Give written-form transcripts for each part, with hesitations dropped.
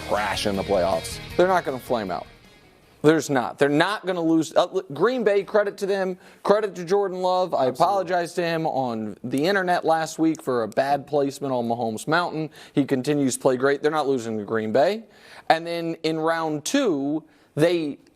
trash in the playoffs. They're not going to flame out. There's not. They're not going to lose. Green Bay, credit to them. Credit to Jordan Love. I apologized to him on the internet last week for a bad placement on Mahomes Mountain. He continues to play great. They're not losing to Green Bay. And then in round 2,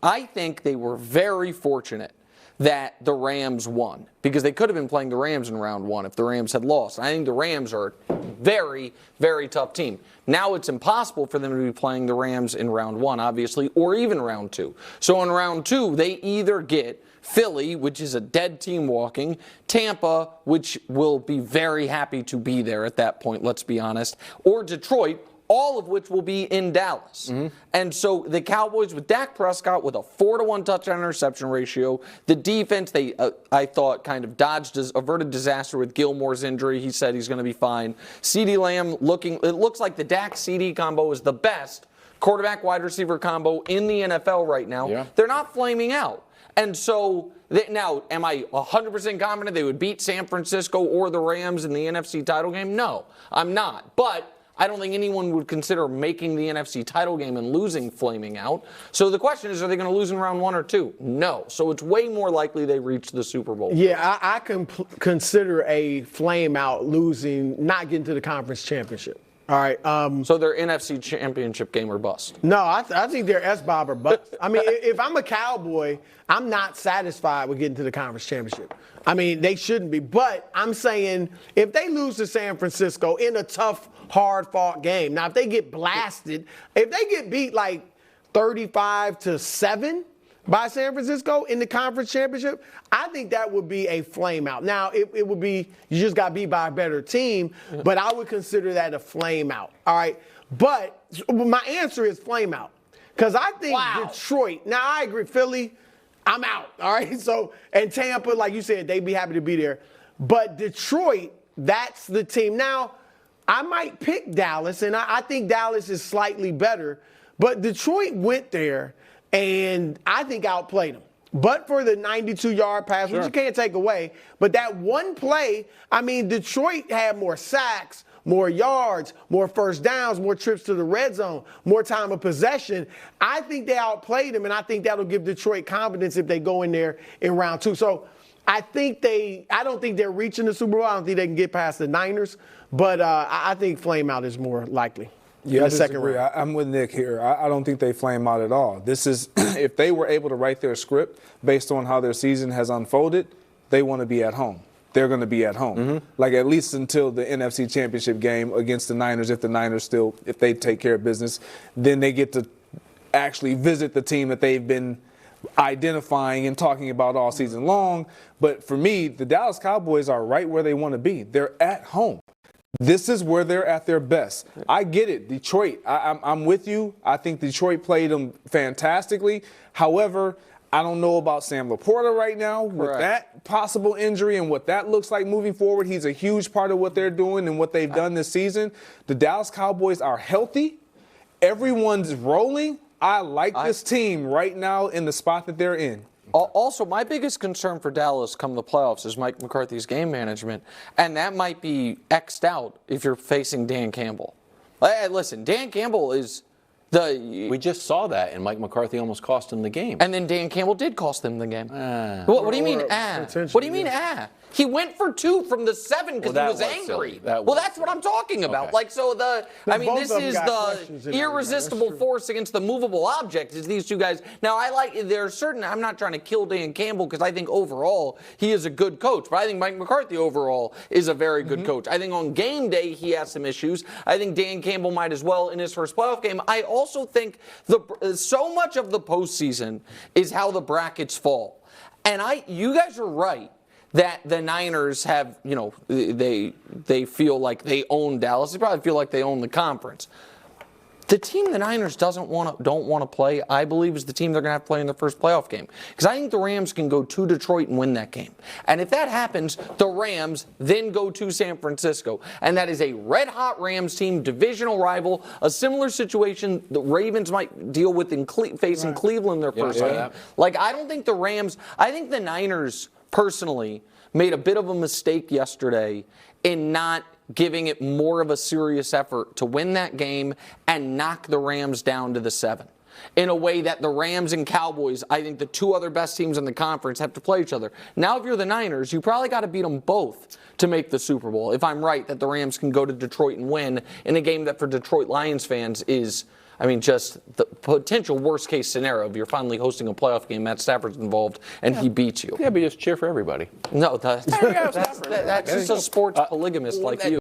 I think they were very fortunate that the Rams won, because they could have been playing the Rams in round 1 if the Rams had lost. I think the Rams are a very, very tough team. Now it's impossible for them to be playing the Rams in round 1, obviously, or even round 2. So in round 2, they either get Philly, which is a dead team walking, Tampa, which will be very happy to be there at that point, let's be honest, or Detroit, all of which will be in Dallas. And so the Cowboys with Dak Prescott with a 4-to-1 touchdown interception ratio. The defense, I thought, kind of averted disaster with Gilmore's injury. He said he's going to be fine. CeeDee Lamb it looks like the Dak-CD combo is the best quarterback-wide receiver combo in the NFL right now. Yeah. They're not flaming out. And so, now, am I 100% confident they would beat San Francisco or the Rams in the NFC title game? No, I'm not. But I don't think anyone would consider making the NFC title game and losing flaming out. So the question is, are they going to lose in round 1 or 2? No. So it's way more likely they reach the Super Bowl. Yeah, I can consider a flame out losing, not getting to the conference championship. All right. So they're NFC championship game or bust? No, I think they're S-Bob or bust. I mean, if I'm a Cowboy, I'm not satisfied with getting to the conference championship. I mean, they shouldn't be. But I'm saying if they lose to San Francisco in a tough, hard-fought game. Now, if they get blasted, if they get beat like 35-7 by San Francisco in the conference championship, I think that would be a flame out. Now, it would be, you just got beat by a better team, but I would consider that a flame out. All right. But my answer is flame out. Because I think Detroit, now I agree, Philly, I'm out. All right. So, and Tampa, like you said, they'd be happy to be there. But Detroit, that's the team. Now, I might pick Dallas, and I think Dallas is slightly better. But Detroit went there and I think outplayed them. But for the 92-yard pass, which you can't take away. But that one play, I mean, Detroit had more sacks, more yards, more first downs, more trips to the red zone, more time of possession. I think they outplayed them, and I think that'll give Detroit confidence if they go in there in round 2. So I don't think they're reaching the Super Bowl. I don't think they can get past the Niners. But I think flame out is more likely. Yeah, I disagree. I'm with Nick here. I don't think they flame out at all. This is, if they were able to write their script based on how their season has unfolded, they want to be at home. They're going to be at home. Like at least until the NFC Championship game against the Niners, if they take care of business, then they get to actually visit the team that they've been identifying and talking about all season long. But for me, the Dallas Cowboys are right where they want to be. They're at home. This is where they're at their best. I get it. Detroit, I'm with you. I think Detroit played them fantastically. However, I don't know about Sam Laporta right now with that possible injury and what that looks like moving forward. He's a huge part of what they're doing and what they've done this season. The Dallas Cowboys are healthy. Everyone's rolling. I like this team right now in the spot that they're in. Also, my biggest concern for Dallas come the playoffs is Mike McCarthy's game management, and that might be X'd out if you're facing Dan Campbell. Listen, Dan Campbell is We just saw that, and Mike McCarthy almost cost him the game. And then Dan Campbell did cost them the game. What do you mean, What do you mean, He went for 2 from the 7 because he was angry. That's what I'm talking about. Okay. This is the irresistible force against the movable object is these two guys. Now, I'm not trying to kill Dan Campbell because I think overall he is a good coach, but I think Mike McCarthy overall is a very good coach. I think on game day he has some issues. I think Dan Campbell might as well in his first playoff game. I also think so much of the postseason is how the brackets fall. And you guys are right that the Niners have, they feel like they own Dallas. They probably feel like they own the conference. The team the Niners don't want to play, I believe, is the team they're going to have to play in their first playoff game. Because I think the Rams can go to Detroit and win that game. And if that happens, the Rams then go to San Francisco. And that is a red-hot Rams team, divisional rival, a similar situation the Ravens might deal with in facing Cleveland their first game. I don't think I think the Niners, personally, made a bit of a mistake yesterday in not giving it more of a serious effort to win that game and knock the Rams down to the 7. In a way that the Rams and Cowboys, I think the two other best teams in the conference, have to play each other. Now, if you're the Niners, you probably got to beat them both to make the Super Bowl. If I'm right that the Rams can go to Detroit and win in a game that for Detroit Lions fans is, I mean, just the potential worst-case scenario of you're finally hosting a playoff game, Matt Stafford's involved, and he beats you. Yeah, but just cheer for everybody. No, that's just a sports polygamist like you.